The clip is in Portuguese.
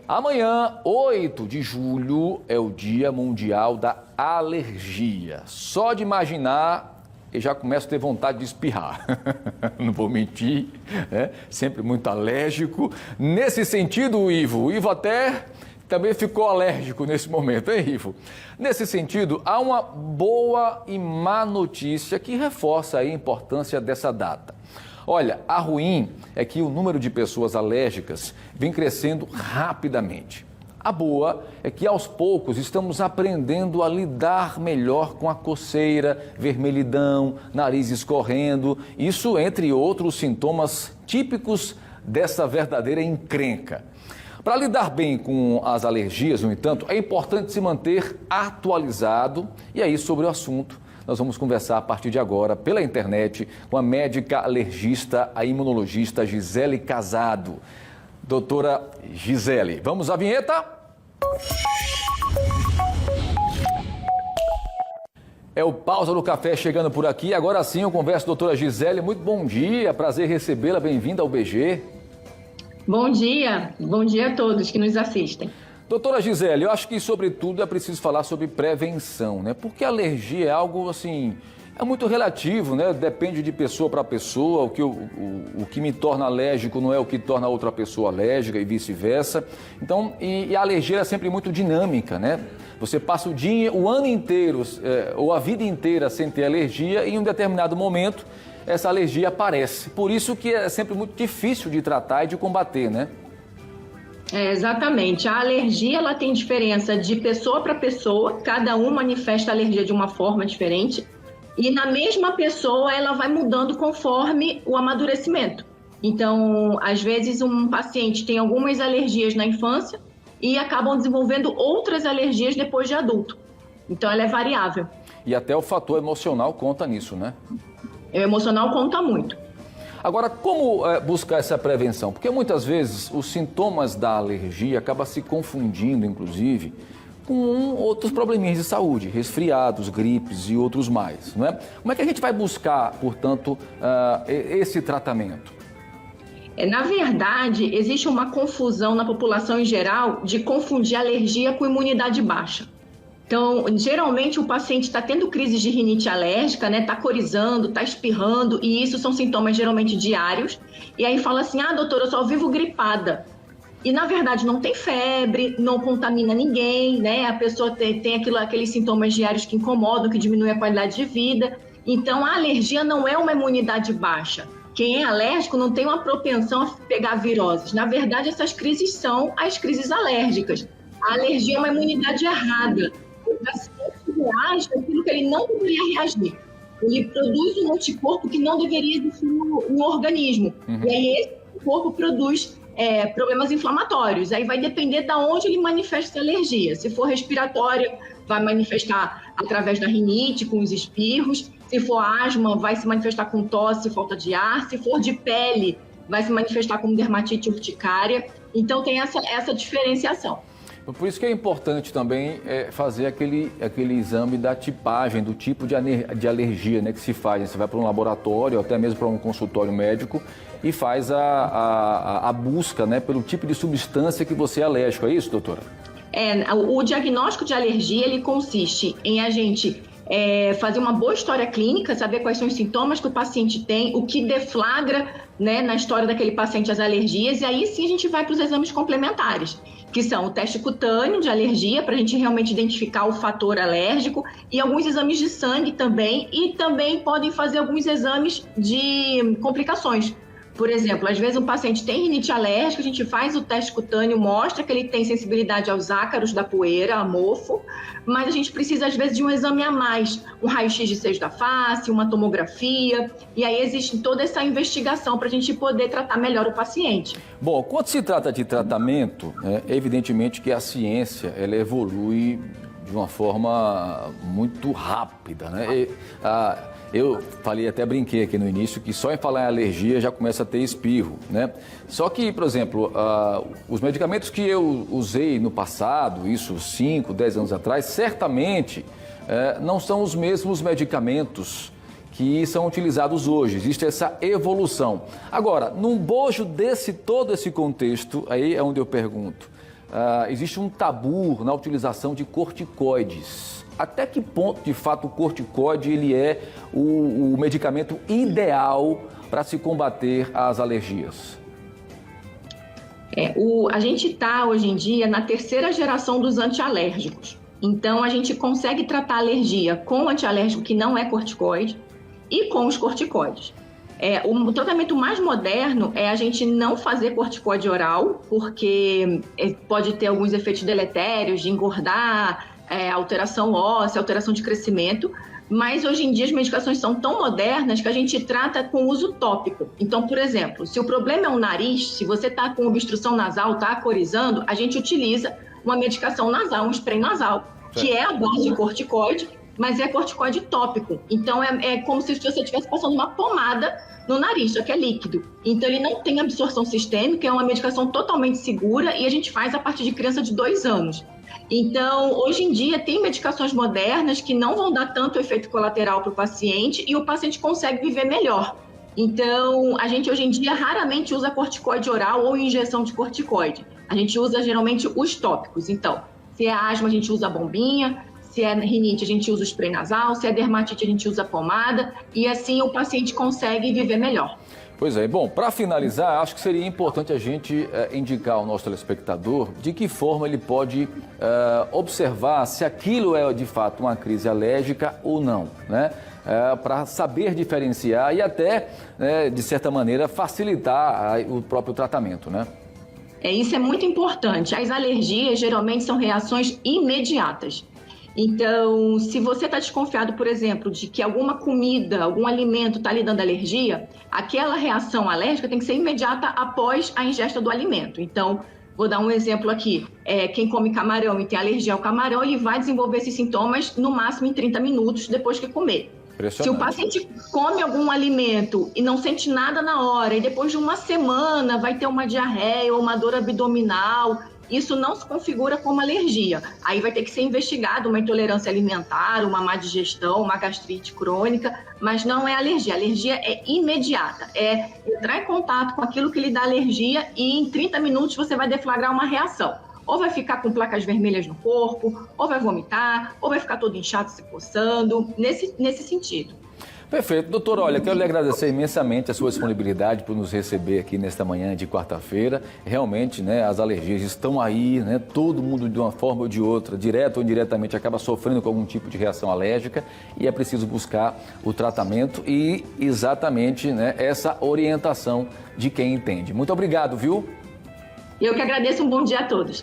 Amanhã, 8 de julho, é o Dia Mundial da Alergia. Só de imaginar, eu já começo a ter vontade de espirrar. Não vou mentir, né? Sempre muito alérgico. Nesse sentido, o Ivo até também ficou alérgico nesse momento, hein, Ivo? Nesse sentido, há uma boa e má notícia que reforça a importância dessa data. Olha, a ruim é que o número de pessoas alérgicas vem crescendo rapidamente. A boa é que aos poucos estamos aprendendo a lidar melhor com a coceira, vermelhidão, nariz escorrendo, isso entre outros sintomas típicos dessa verdadeira encrenca. Para lidar bem com as alergias, no entanto, é importante se manter atualizado e aí sobre o assunto. Nós vamos conversar a partir de agora pela internet com a médica alergista, a imunologista Gisele Casado. Doutora Gisele, vamos à vinheta? É o Pausa no Café chegando por aqui. Agora sim eu converso com a doutora Gisele. Muito bom dia, prazer recebê-la, bem-vinda ao BG. Bom dia a todos que nos assistem. Doutora Gisele, eu acho que, sobretudo, é preciso falar sobre prevenção, né? Porque a alergia é algo, assim, é muito relativo, né? Depende de pessoa para pessoa. O que me torna alérgico não é o que torna outra pessoa alérgica e vice-versa. Então, e a alergia é sempre muito dinâmica, né? Você passa o ano inteiro, ou a vida inteira sem ter alergia e em um determinado momento essa alergia aparece. Por isso que é sempre muito difícil de tratar e de combater, né? Exatamente. A alergia ela tem diferença de pessoa para pessoa, cada um manifesta a alergia de uma forma diferente e na mesma pessoa ela vai mudando conforme o amadurecimento. Então, às vezes um paciente tem algumas alergias na infância e acabam desenvolvendo outras alergias depois de adulto. Então, ela é variável. E até o fator emocional conta nisso, né? O emocional conta muito. Agora, como buscar essa prevenção? Porque muitas vezes os sintomas da alergia acabam se confundindo, inclusive, com outros probleminhas de saúde, resfriados, gripes e outros mais, não é? Como é que a gente vai buscar, portanto, esse tratamento? Na verdade, existe uma confusão na população em geral de confundir alergia com imunidade baixa. Então, geralmente o paciente está tendo crises de rinite alérgica, né? Está corizando, está espirrando, e isso são sintomas geralmente diários. E aí fala assim, doutora, eu só vivo gripada. E na verdade não tem febre, não contamina ninguém, né? A pessoa tem aqueles sintomas diários que incomodam, que diminuem a qualidade de vida. Então, a alergia não é uma imunidade baixa. Quem é alérgico não tem uma propensão a pegar viroses. Na verdade, essas crises são as crises alérgicas. A alergia é uma imunidade errada. O paciente reage àquilo que ele não deveria reagir. Ele produz um anticorpo que não deveria existir no organismo. E aí esse corpo produz problemas inflamatórios. Aí vai depender de onde ele manifesta a alergia. Se for respiratória, vai manifestar através da rinite, com os espirros. Se for asma, vai se manifestar com tosse, falta de ar. Se for de pele, vai se manifestar com dermatite urticária. Então tem essa diferenciação. Por isso que é importante também fazer aquele exame da tipagem, do tipo de alergia, né, que se faz. Você vai para um laboratório, até mesmo para um consultório médico e faz a busca, né, pelo tipo de substância que você é alérgico. É isso, doutora? O diagnóstico de alergia, ele consiste em a gente fazer uma boa história clínica, saber quais são os sintomas que o paciente tem, o que deflagra, né, na história daquele paciente as alergias, e aí sim a gente vai para os exames complementares, que são o teste cutâneo de alergia, para a gente realmente identificar o fator alérgico, e alguns exames de sangue também, e também podem fazer alguns exames de complicações. Por exemplo, às vezes um paciente tem rinite alérgica, a gente faz o teste cutâneo, mostra que ele tem sensibilidade aos ácaros da poeira, a mofo, mas a gente precisa às vezes de um exame a mais, um raio-x de seios da face, uma tomografia, e aí existe toda essa investigação para a gente poder tratar melhor o paciente. Bom, quando se trata de tratamento, é evidentemente que a ciência ela evolui de uma forma muito rápida, né? Eu falei, até brinquei aqui no início, que só em falar em alergia já começa a ter espirro, né? Só que, por exemplo, os medicamentos que eu usei no passado, isso 5, 10 anos atrás, certamente não são os mesmos medicamentos que são utilizados hoje. Existe essa evolução. Agora, num bojo todo esse contexto, aí é onde eu pergunto, existe um tabu na utilização de corticoides. Até que ponto, de fato, o corticoide ele é o medicamento ideal para se combater as alergias? A gente está, hoje em dia, na terceira geração dos antialérgicos. Então, a gente consegue tratar a alergia com antialérgico que não é corticoide e com os corticoides. O tratamento mais moderno é a gente não fazer corticoide oral, porque pode ter alguns efeitos deletérios de engordar, alteração óssea, alteração de crescimento. Mas hoje em dia as medicações são tão modernas que a gente trata com uso tópico. Então, por exemplo, se o problema é o nariz, se você está com obstrução nasal, está acorizando, a gente utiliza uma medicação nasal, um spray nasal, que é a base de corticoide, mas é corticoide tópico. Então, é como se você estivesse passando uma pomada no nariz, só que é líquido. Então, ele não tem absorção sistêmica, é uma medicação totalmente segura e a gente faz a partir de criança de 2 anos. Então, hoje em dia, tem medicações modernas que não vão dar tanto efeito colateral para o paciente e o paciente consegue viver melhor. Então, a gente hoje em dia raramente usa corticoide oral ou injeção de corticoide. A gente usa geralmente os tópicos. Então, se é asma, a gente usa a bombinha. Se é rinite, a gente usa o spray nasal. Se é dermatite, a gente usa a pomada. E assim o paciente consegue viver melhor. Pois é. Bom, para finalizar, acho que seria importante a gente indicar ao nosso telespectador de que forma ele pode observar se aquilo é de fato uma crise alérgica ou não, né? Para saber diferenciar e até, de certa maneira, facilitar o próprio tratamento, né? Isso é muito importante. As alergias geralmente são reações imediatas. Então, se você está desconfiado, por exemplo, de que alguma comida, algum alimento está lhe dando alergia, aquela reação alérgica tem que ser imediata após a ingesta do alimento. Então, vou dar um exemplo aqui. Quem come camarão e tem alergia ao camarão, ele vai desenvolver esses sintomas no máximo em 30 minutos depois que comer. Se o paciente come algum alimento e não sente nada na hora, e depois de uma semana vai ter uma diarreia ou uma dor abdominal, isso não se configura como alergia. Aí vai ter que ser investigado uma intolerância alimentar, uma má digestão, uma gastrite crônica, mas não é alergia. A alergia é imediata, é entrar em contato com aquilo que lhe dá alergia e em 30 minutos você vai deflagrar uma reação. Ou vai ficar com placas vermelhas no corpo, ou vai vomitar, ou vai ficar todo inchado, se coçando, nesse sentido. Perfeito. Doutor, olha, quero lhe agradecer imensamente a sua disponibilidade por nos receber aqui nesta manhã de quarta-feira. Realmente, né, as alergias estão aí, né? Todo mundo de uma forma ou de outra, direto ou indiretamente, acaba sofrendo com algum tipo de reação alérgica e é preciso buscar o tratamento e exatamente, né, essa orientação de quem entende. Muito obrigado, viu? Eu que agradeço, um bom dia a todos.